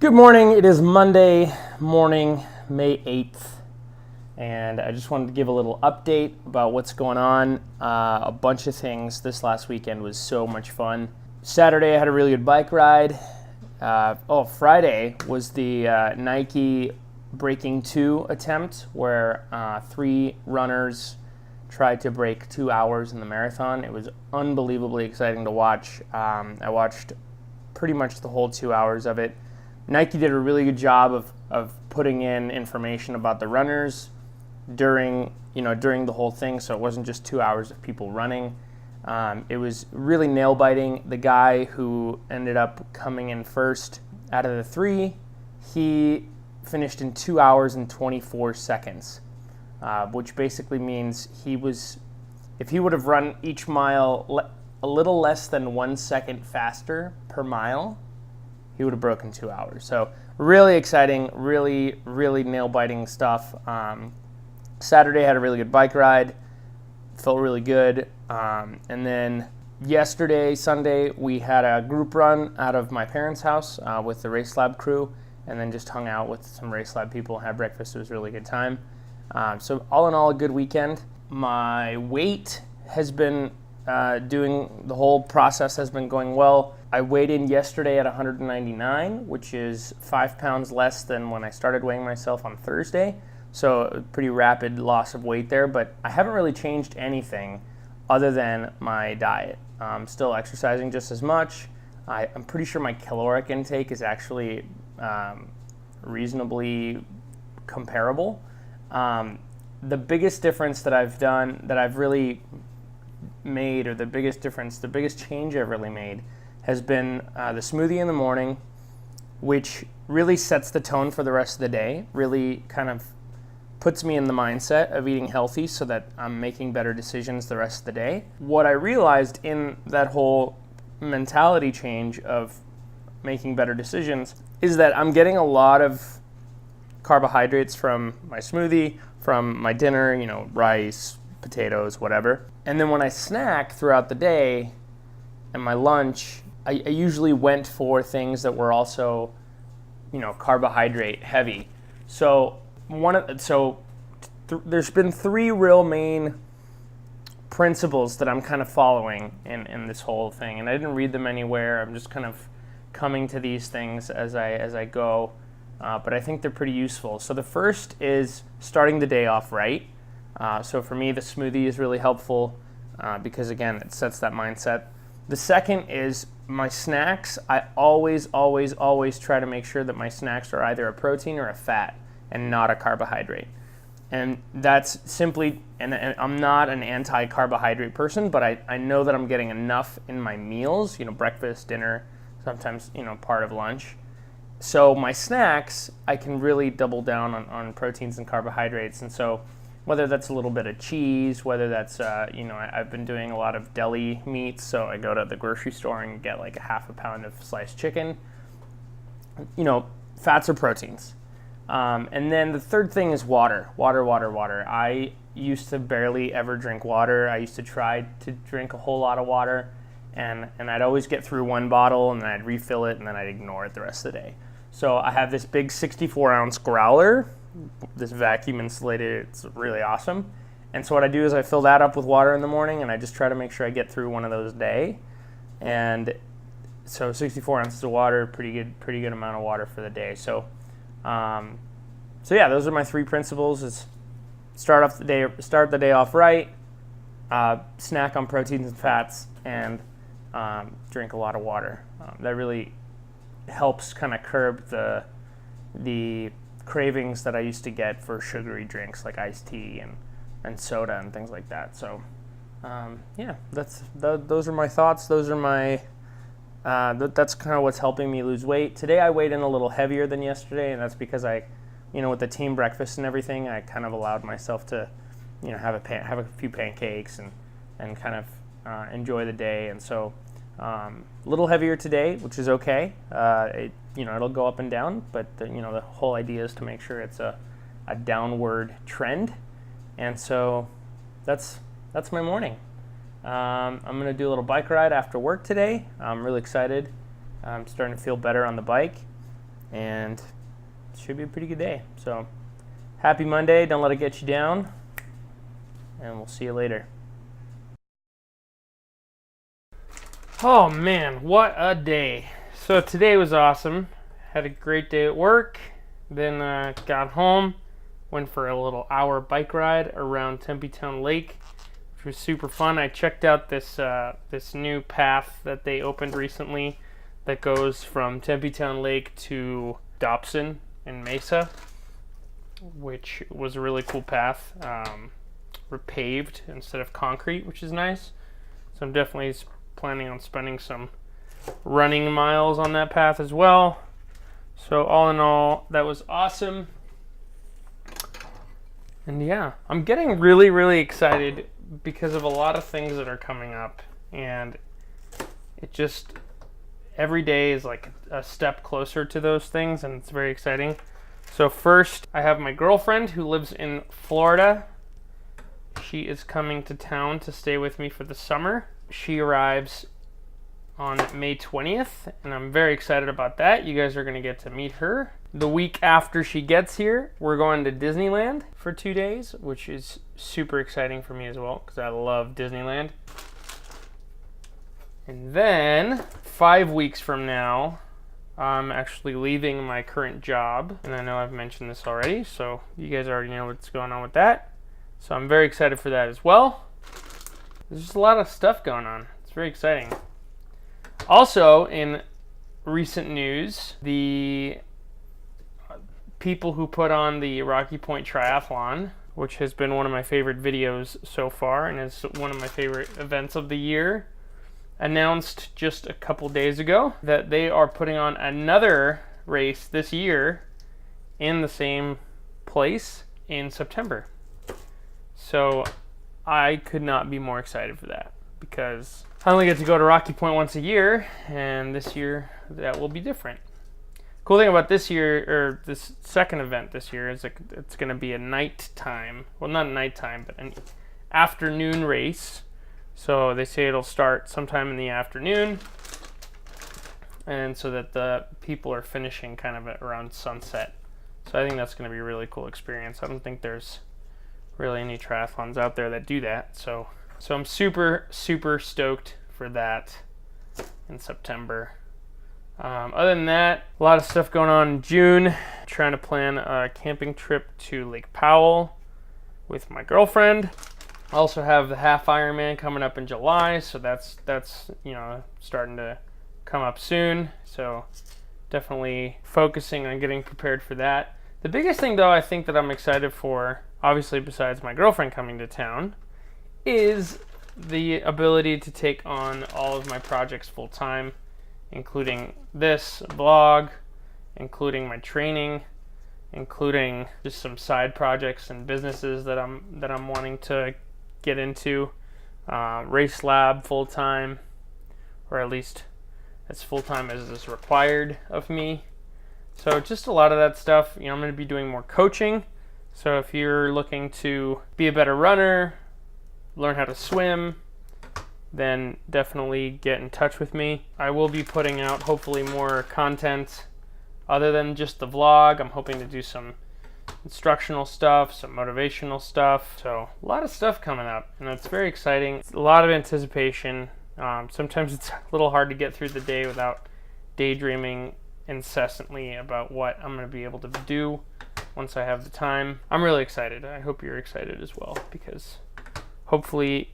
Good morning. It is Monday morning, May 8th, and I just wanted to give a little update about what's going on. A bunch of things. This last weekend was so much fun. Saturday, I had a really good bike ride. Friday was the Nike Breaking 2 attempt, where 3 runners tried to break 2 hours in the marathon. It was unbelievably exciting to watch. I watched pretty much the whole 2 hours of it. Nike did a really good job of putting in information about the runners during the whole thing, so it wasn't just 2 hours of people running. It was really nail-biting. The guy who ended up coming in first out of the 3, he finished in 2 hours and 24 seconds, which basically means if he would have run each mile a little less than 1 second faster per mile, he would have broken 2 hours. So really exciting, really, really nail-biting stuff. Saturday, had a really good bike ride. Felt really good. And then yesterday, Sunday, we had a group run out of my parents' house with the Race Lab crew, and then just hung out with some Race Lab people, had breakfast. It was a really good time. So all in all, a good weekend. My weight has been the whole process has been going well. I weighed in yesterday at 199, which is 5 pounds less than when I started weighing myself on Thursday. So a pretty rapid loss of weight there, but I haven't really changed anything other than my diet. I'm still exercising just as much. I'm pretty sure my caloric intake is actually reasonably comparable. The biggest difference that I've really made, or the biggest change I've really made, has been the smoothie in the morning, which really sets the tone for the rest of the day, really kind of puts me in the mindset of eating healthy so that I'm making better decisions the rest of the day. What I realized in that whole mentality change of making better decisions is that I'm getting a lot of carbohydrates from my smoothie, from my dinner, rice, potatoes, whatever. And then when I snack throughout the day and my lunch, I usually went for things that were also, carbohydrate heavy. So there's been 3 real main principles that I'm kind of following in this whole thing, and I didn't read them anywhere. I'm just kind of coming to these things as I go, but I think they're pretty useful. So the first is starting the day off right. So for me, the smoothie is really helpful because, again, it sets that mindset. The second is my snacks. I always try to make sure that my snacks are either a protein or a fat and not a carbohydrate. And that's simply, and I'm not an anti-carbohydrate person, but I know that I'm getting enough in my meals, breakfast, dinner, sometimes, part of lunch. So my snacks, I can really double down on proteins and carbohydrates. And so whether that's a little bit of cheese, whether that's, I've been doing a lot of deli meats, so I go to the grocery store and get like a half a pound of sliced chicken. Fats or proteins. And then the third thing is water. Water. I used to barely ever drink water. I used to try to drink a whole lot of water, and I'd always get through 1 bottle, and then I'd refill it, and then I'd ignore it the rest of the day. So I have this big 64-ounce growler, this vacuum insulated. It's really awesome. And so what I do is I fill that up with water in the morning, and I just try to make sure I get through one of those a day. And so 64 ounces of water, pretty good amount of water for the day. So yeah, those are my 3 principles: is start the day off right, snack on proteins and fats, and drink a lot of water. That really helps kind of curb the cravings that I used to get for sugary drinks like iced tea and soda and things like that. So those are my thoughts. Those are my that's kind of what's helping me lose weight. Today I weighed in a little heavier than yesterday, and that's because I, with the team breakfast and everything, I kind of allowed myself to, have a few pancakes and kind of enjoy the day. And so a little heavier today, which is okay. It'll go up and down, but the whole idea is to make sure it's a downward trend. And so that's my morning. I'm going to do a little bike ride after work today. I'm really excited. I'm starting to feel better on the bike. and it should be a pretty good day. So happy Monday. Don't let it get you down, and we'll see you later. Oh man, what a day. So today was awesome. Had a great day at work. Then got home, went for a little hour bike ride around Tempe Town Lake, which was super fun. I checked out this new path that they opened recently that goes from Tempe Town Lake to Dobson and Mesa, which was a really cool path. Repaved instead of concrete, which is nice. So I'm definitely planning on spending some running miles on that path as well. So all in all, that was awesome. And yeah, I'm getting really, really excited because of a lot of things that are coming up. And it just, every day is like a step closer to those things, and it's very exciting. So first, I have my girlfriend who lives in Florida. She is coming to town to stay with me for the summer. She arrives on May 20th, and I'm very excited about that. You guys are going to get to meet her. The week after she gets here, we're going to Disneyland for 2 days, which is super exciting for me as well, because I love Disneyland. And then, 5 weeks from now, I'm actually leaving my current job, and I know I've mentioned this already, so you guys already know what's going on with that. So I'm very excited for that as well. There's just a lot of stuff going on. It's very exciting. Also, in recent news, the people who put on the Rocky Point Triathlon, which has been one of my favorite videos so far and is one of my favorite events of the year, announced just a couple days ago that they are putting on another race this year in the same place in September. So I could not be more excited for that, because I only get to go to Rocky Point once a year, and this year that will be different. Cool thing about this year, or this second event this year, is it's going to be a nighttime, well, not a nighttime, but an afternoon race. So they say it'll start sometime in the afternoon, and so that the people are finishing kind of around sunset. So I think that's going to be a really cool experience. I don't think there's really any triathlons out there that do that. So I'm super, super stoked for that in September. Other than that, a lot of stuff going on in June. Trying to plan a camping trip to Lake Powell with my girlfriend. I also have the half Ironman coming up in July, so that's starting to come up soon. So definitely focusing on getting prepared for that. The biggest thing, though, I think that I'm excited for, obviously besides my girlfriend coming to town, is the ability to take on all of my projects full time, including this blog, including my training, including just some side projects and businesses that I'm wanting to get into. Race Lab full time, or at least as full time as is required of me. So just a lot of that stuff. I'm going to be doing more coaching. So if you're looking to be a better runner, learn how to swim, then definitely get in touch with me. I will be putting out hopefully more content other than just the vlog. I'm hoping to do some instructional stuff, some motivational stuff. So a lot of stuff coming up, and it's very exciting. It's a lot of anticipation. Sometimes it's a little hard to get through the day without daydreaming incessantly about what I'm going to be able to do once I have the time. I'm really excited. I hope you're excited as well, because hopefully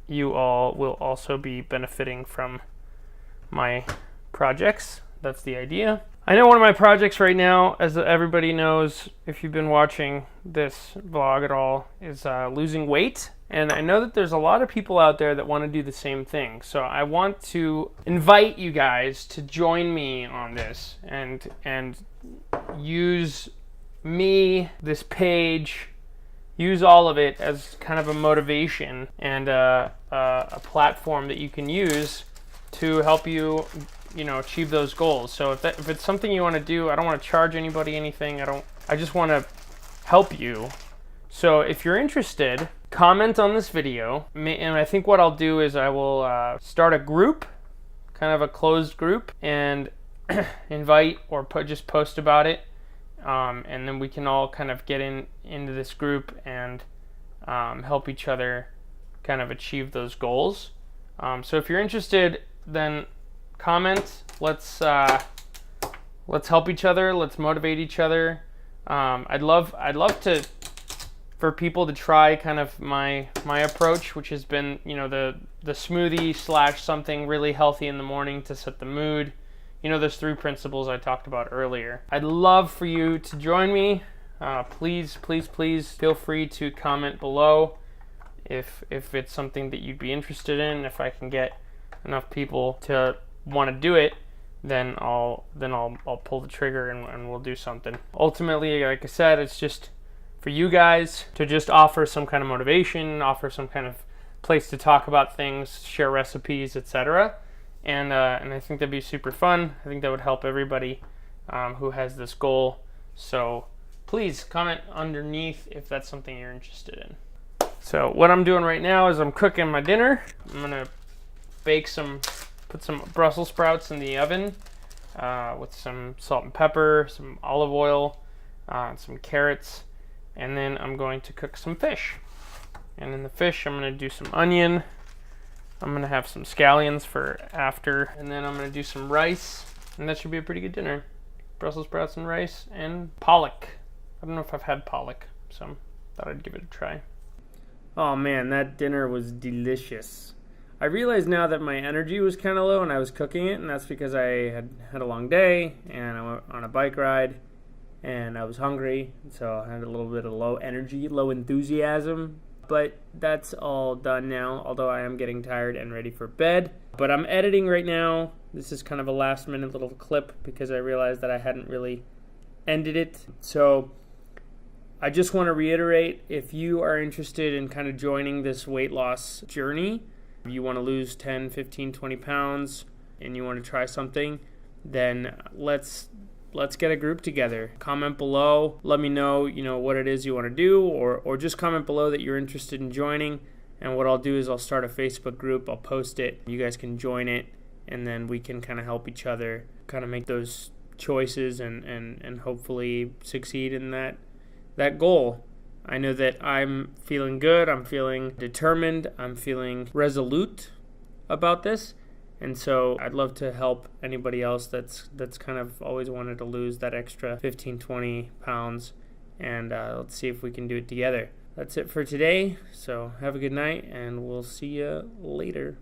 you all will also be benefiting from my projects. That's the idea. I know one of my projects right now, as everybody knows if you've been watching this vlog at all, is losing weight. And I know that there's a lot of people out there that want to do the same thing. So I want to invite you guys to join me on this and use me, this page, use all of it as kind of a motivation and a platform that you can use to help you, achieve those goals. So if it's something you want to do, I don't want to charge anybody anything. I just want to help you. So if you're interested, comment on this video, and I think what I'll do is I will start a group, kind of a closed group, and invite or just post about it, and then we can all kind of get into this group and help each other kind of achieve those goals. So if you're interested, then comment. Let's help each other. Let's motivate each other. I'd love for people to try kind of my approach, which has been, the smoothie / something really healthy in the morning to set the mood. Those 3 principles I talked about earlier. I'd love for you to join me. Please feel free to comment below if it's something that you'd be interested in. If I can get enough people to want to do it, then I'll pull the trigger and we'll do something. Ultimately, like I said, it's just for you guys to just offer some kind of motivation, offer some kind of place to talk about things, share recipes, etc. And I think that'd be super fun. I think that would help everybody who has this goal. So please comment underneath if that's something you're interested in. So what I'm doing right now is I'm cooking my dinner. I'm gonna put some Brussels sprouts in the oven with some salt and pepper, some olive oil, some carrots, and then I'm going to cook some fish. And in the fish, I'm going to do some onion. I'm going to have some scallions for after, and then I'm going to do some rice, and that should be a pretty good dinner. Brussels sprouts and rice and pollock. I don't know if I've had pollock, so thought I'd give it a try. Oh man, that dinner was delicious. I realize now that my energy was kind of low and I was cooking it, and that's because I had a long day and I went on a bike ride and I was hungry, so I had a little bit of low energy, low enthusiasm. But that's all done now, although I am getting tired and ready for bed. But I'm editing right now. This is kind of a last minute little clip because I realized that I hadn't really ended it. So I just want to reiterate, if you are interested in kind of joining this weight loss journey, if you want to lose 10, 15, 20 pounds and you want to try something, then let's get a group together. Comment below. Let me know, what it is you want to do, or just comment below that you're interested in joining. And what I'll do is I'll start a Facebook group. I'll post it. You guys can join it, and then we can kind of help each other kind of make those choices and hopefully succeed in that goal. I know that I'm feeling good. I'm feeling determined. I'm feeling resolute about this. And so I'd love to help anybody else that's kind of always wanted to lose that extra 15, 20 pounds. And let's see if we can do it together. That's it for today. So have a good night, and we'll see you later.